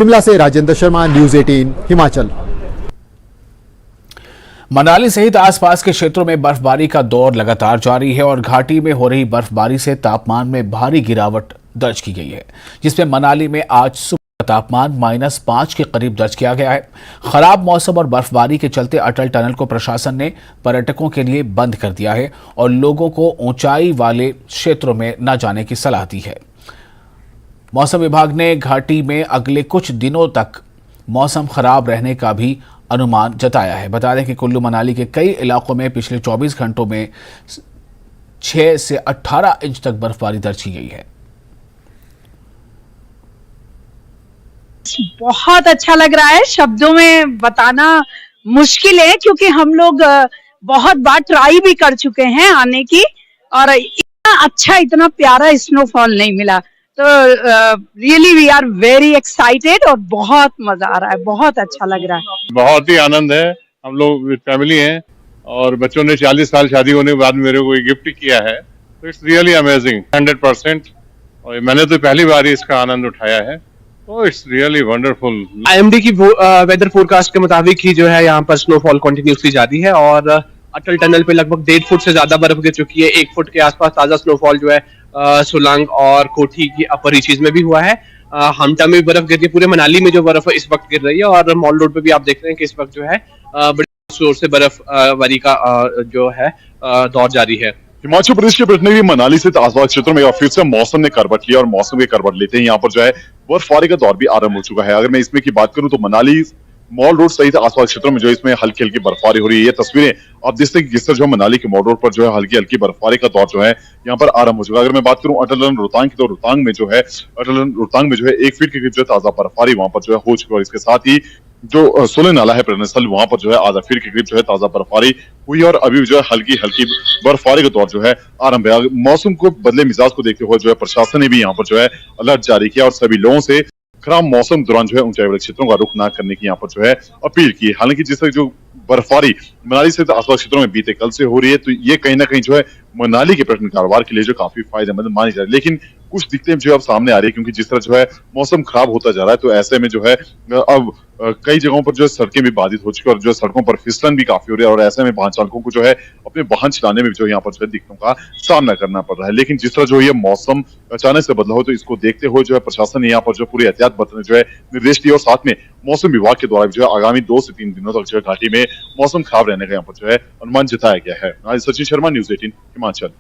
शिमला से राजेंद्र शर्मा, न्यूज 18 हिमाचल। मनाली सहित आसपास के क्षेत्रों में बर्फबारी का दौर लगातार जारी है और घाटी में हो रही बर्फबारी से तापमान में भारी गिरावट दर्ज की गई है, जिसमें मनाली में आज सुबह का तापमान -5 के करीब दर्ज किया गया है। खराब मौसम और बर्फबारी के चलते अटल टनल को प्रशासन ने पर्यटकों के लिए बंद कर दिया है और लोगों को ऊंचाई वाले क्षेत्रों में न जाने की सलाह दी है। मौसम विभाग ने घाटी में अगले कुछ दिनों तक मौसम खराब रहने का भी अनुमान जताया है। बता दें कि कुल्लू मनाली के कई इलाकों में पिछले 24 घंटों में 6 से 18 इंच तक बर्फबारी दर्ज की गई है। बहुत अच्छा लग रहा है, शब्दों में बताना मुश्किल है क्योंकि हम लोग बहुत बार ट्राई भी कर चुके हैं आने की और इतना अच्छा इतना प्यारा स्नोफॉल नहीं मिला। तो really we are very excited और बहुत मजा आ रहा है, बहुत अच्छा लग रहा है। बहुत ही आनंद है। हम लोग फैमिली हैं और बच्चों ने 40 साल शादी होने के बाद मेरे को गिफ्ट किया है, तो इट्स रियली अमेजिंग 100%। और मैंने तो पहली बार ही इसका आनंद उठाया है, तो इट्स रियली वंडरफुल। आईएमडी की वेदर फोरकास्ट के मुताबिक ही जो है यहाँ पर स्नोफॉल कंटिन्यूसली जारी है और अटल टनल पे लगभग 1.5 फुट से ज्यादा बर्फ गिर चुकी है। 1 फुट के आसपास ताजा स्नोफॉल जो है सोलांग और कोठी की अपर रीचेज में भी हुआ है। हमटा में भी बर्फ गिर रही है, पूरे मनाली में जो बर्फ इस वक्त गिर रही है और मॉल रोड पे भी आप देख रहे हैं कि इस वक्त जो है बड़े जोर से बर्फबारी का जो है दौर जारी है। हिमाचल प्रदेश के प्रतिनिधि मनाली से आसपास क्षेत्रों में फिर से मौसम ने करवट लिया और मौसम के करवट लेते हैं यहाँ पर जो है बर्फबारी का दौर भी आरंभ हो चुका है। अगर मैं इसमें की बात करूं तो मनाली मॉल रोड सहित आसपास क्षेत्रों में जो इसमें हल्की हल्की बर्फबारी हो रही है। ये तस्वीरें आप देखते हैं जिस तरह जो मनाली के मॉल रोड पर जो है हल्की हल्की बर्फबारी का दौर जो है यहाँ पर आरंभ हो चुका है। अगर मैं बात करूं अटल टनल रोहतांग की, तो रोहतांग में जो है 1 फीट के करीब जो ताजा बर्फबारी वहां पर जो है हो चुकी है और इसके साथ ही जो सोलन नाला है पर्यटन स्थल, वहां पर जो है आधा फीट के करीब जो है ताजा बर्फबारी हुई और अभी जो है हल्की हल्की बर्फबारी का दौर जो है आरंभ है। मौसम को बदले मिजाज को देखते हुए जो है प्रशासन ने भी यहाँ पर जो है अलर्ट जारी किया और सभी लोगों से खराब मौसम दौरान जो है ऊंचाई वाले क्षेत्रों का रुख ना करने की यहाँ पर जो है अपील की। हालांकि जिस तरह जो बर्फबारी मनाली से आसपास क्षेत्रों में बीते कल से हो रही है, तो ये कहीं ना कहीं जो है मनाली के पर्यटन कारोबार के लिए जो काफी फायदेमंद मानी जा रही है। लेकिन कुछ दिक्कतें जो अब सामने आ रही है क्योंकि जिस तरह जो है मौसम खराब होता जा रहा है, तो ऐसे में जो है अब कई जगहों पर जो है सड़कें भी बाधित हो चुकी है और जो सड़कों पर फिसलन भी काफी हो रही है और ऐसे में वाहन चालकों को जो है अपने वाहन चलाने में जो यहाँ पर जो है दिक्कतों का सामना करना पड़ रहा है। लेकिन जिस तरह जो ये मौसम अचानक से बदला हो, तो इसको देखते हुए जो है प्रशासन ने यहाँ पर जो पूरी एहतियात बरतने जो है निर्देश दिए और साथ में मौसम विभाग के द्वारा जो है आगामी 2 से 3 दिनों तक जो है घाटी में मौसम खराब रहने का यहाँ पर जो है अनुमान जताया गया है। आज सचिन शर्मा, न्यूज 18 हिमाचल।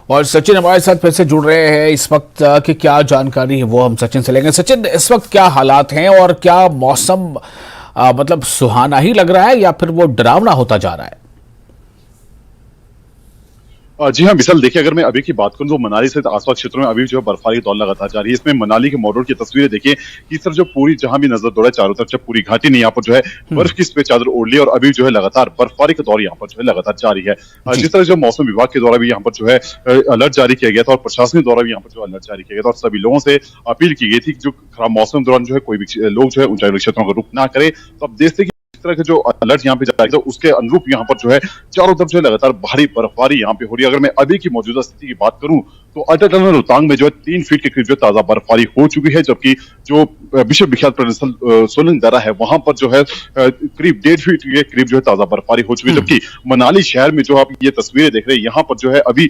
और सचिन हमारे साथ फिर से जुड़ रहे हैं इस वक्त की क्या जानकारी है वो हम सचिन से लेंगे। सचिन, इस वक्त क्या हालात हैं और क्या मौसम मतलब सुहाना ही लग रहा है या फिर वो डरावना होता जा रहा है? जी हाँ विशाल, देखिए अगर मैं अभी की बात करूं तो मनाली से आसपास क्षेत्रों में अभी जो है बर्फबारी का दौर लगातार जारी है। इसमें मनाली के मॉल रोड की तस्वीरें देखिए कि इस तरह जो पूरी जहां भी नजर दौड़ा चारों तरफ जब पूरी घाटी ने यहाँ पर जो है बर्फ की सफेद चादर ओढ़ ली और अभी जो है लगातार बर्फबारी का दौर यहाँ पर जो है लगातार जारी है। जिस तरह जो मौसम विभाग के द्वारा भी यहाँ पर जो है अलर्ट जारी किया गया था और प्रशासन के द्वारा भी यहाँ पर जो अलर्ट जारी किया गया था और सभी लोगों से अपील की गई थी कि जो खराब मौसम दौरान जो है कोई भी लोग जो है ऊंचाई वाले क्षेत्रों का रुख ना करे। तो अब देखते तरह के जो अलर्ट यहाँ पे जारी था उसके अनुरूप यहाँ पर जो है चारों तरफ जो है लगातार भारी बर्फबारी यहाँ पे हो रही है। अगर मैं अभी की मौजूदा स्थिति की बात करूं तो अटल टनल रोहतांग में जो है 3 फीट के करीब जो ताजा बर्फबारी हो चुकी है, जबकि जो विश्व विख्यात पर्यटन स्थल सोलन दर्रा है वहां पर जो है करीब 1.5 फीट के करीब जो है ताजा बर्फबारी हो चुकी है। जबकि मनाली शहर में जो आप ये तस्वीरें देख रहे हैं यहाँ पर जो है अभी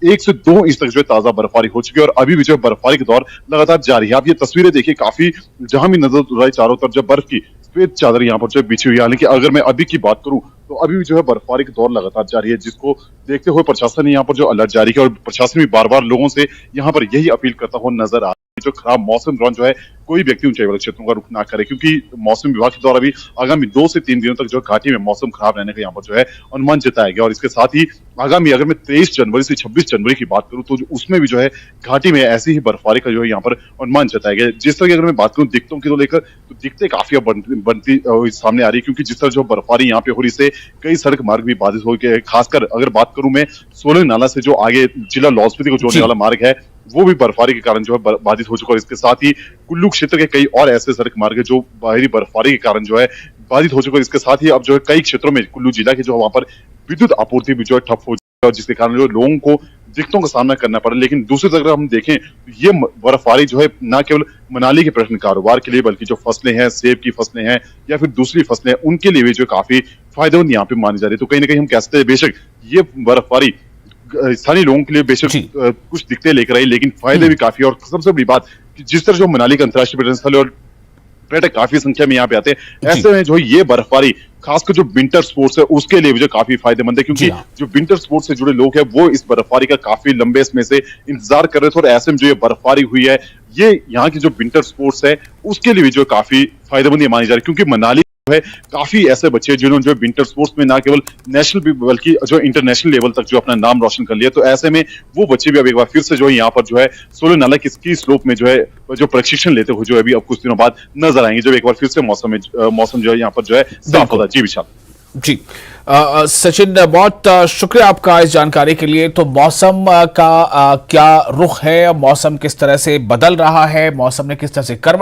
1 से 2 इंच तक जो है ताजा बर्फबारी हो चुकी है और अभी भी जो है बर्फबारी का दौर लगातार जारी है। आप ये तस्वीरें देखिए, काफी जहां भी नजर उड़ाई चारों तरफ जब बर्फ की सफेद चादर यहाँ पर जो बिछी हुई है। हालांकि अगर मैं अभी की बात करूं तो अभी भी जो है बर्फबारी का दौर लगातार जारी है, जिसको देखते हुए प्रशासन ने यहाँ पर जो अलर्ट जारी किया और प्रशासन भी बार बार लोगों से यहाँ पर यही अपील करता हुआ नजर आ रहा है जो खराब मौसम दौरान जो है कोई व्यक्ति ऊंचाई वाले क्षेत्रों का रुख ना करे, क्योंकि मौसम विभाग के द्वारा भी आगामी 2 से 3 दिनों तक जो घाटी में मौसम खराब रहने का यहाँ पर जो है अनुमान जताया गया। और इसके साथ ही आगामी अगर मैं 23 जनवरी से 26 जनवरी की बात करूं तो उसमें भी जो है घाटी में ऐसी ही बर्फबारी का जो है यहाँ पर अनुमान जताया गया। जिस तरह की अगर मैं बात करूं दिक्कतों की तो लेकर, तो दिक्कतें काफी बनती सामने आ रही है, क्योंकि जिस तरह जो बर्फबारी यहाँ पे हो रही से कई सड़क मार्ग भी बाधित हो गए। खासकर अगर बात करूं मैं सोलन नाला से जो आगे जिला लाहौल स्पीति को जोड़ने वाला मार्ग है वो भी बर्फबारी के कारण जो है बाधित हो चुका है। और इसके साथ ही कुल्लू क्षेत्र के कई और ऐसे सड़क मार्ग है जो बाहरी बर्फबारी के कारण जो है बाधित हो चुका है। इसके साथ ही अब जो है कई क्षेत्रों में कुल्लू जिला के जो वहां पर विद्युत आपूर्ति भी जो है ठप हो चुकी है और जिसके कारण जो लोगों को दिक्कतों का सामना करना पड़ा। लेकिन दूसरी तरफ अगर हम देखें तो ये बर्फबारी जो है न केवल मनाली के पर्यटन कारोबार के लिए बल्कि जो फसलें हैं, सेब की फसलें हैं या फिर दूसरी फसलें, उनके लिए भी जो काफी फायदेमंद यहाँ पे मानी जा रही है। तो कहीं ना कहीं हम कह सकते हैं बेशक ये बर्फबारी स्थानीय लोगों के लिए बेशक कुछ दिक्कतें लेकर आई, लेकिन फायदे भी काफी। और सबसे बड़ी बात कि जिस तरह जो मनाली का अंतर्राष्ट्रीय पर्यटन स्थल और पर्यटक काफी संख्या में यहाँ पे आते हैं, ऐसे में जो ये बर्फबारी खासकर जो विंटर स्पोर्ट्स है उसके लिए भी जो काफी फायदेमंद है, क्योंकि जो विंटर स्पोर्ट्स से जुड़े लोग हैं वो इस बर्फबारी का काफी लंबे समय से इंतजार कर रहे थे। और ऐसे में जो ये बर्फबारी हुई है ये यहाँ की जो विंटर स्पोर्ट्स है उसके लिए भी जो काफी फायदेमंद मानी जा रही है, क्योंकि मनाली है काफी ऐसे बच्चे जिन्होंने जो विंटर स्पोर्ट्स में ना केवल नेशनल बल्कि जो इंटरनेशनल लेवल तक जो अपना नाम रोशन कर लिया। तो ऐसे में वो बच्चे भी अब एक बार फिर से जो है यहाँ पर जो है सोलन नाला की स्की स्लोप में जो है जो प्रशिक्षण लेते हुए जो अभी अब कुछ दिनों बाद नजर आएंगे, जब एक बार फिर से मौसम जो है यहाँ पर जो है साफ होता है। जी विशाल। जी सचिन, बहुत शुक्रिया आपका इस जानकारी के लिए। तो मौसम का क्या रुख है, मौसम किस तरह से बदल रहा है, मौसम ने किस तरह से करवट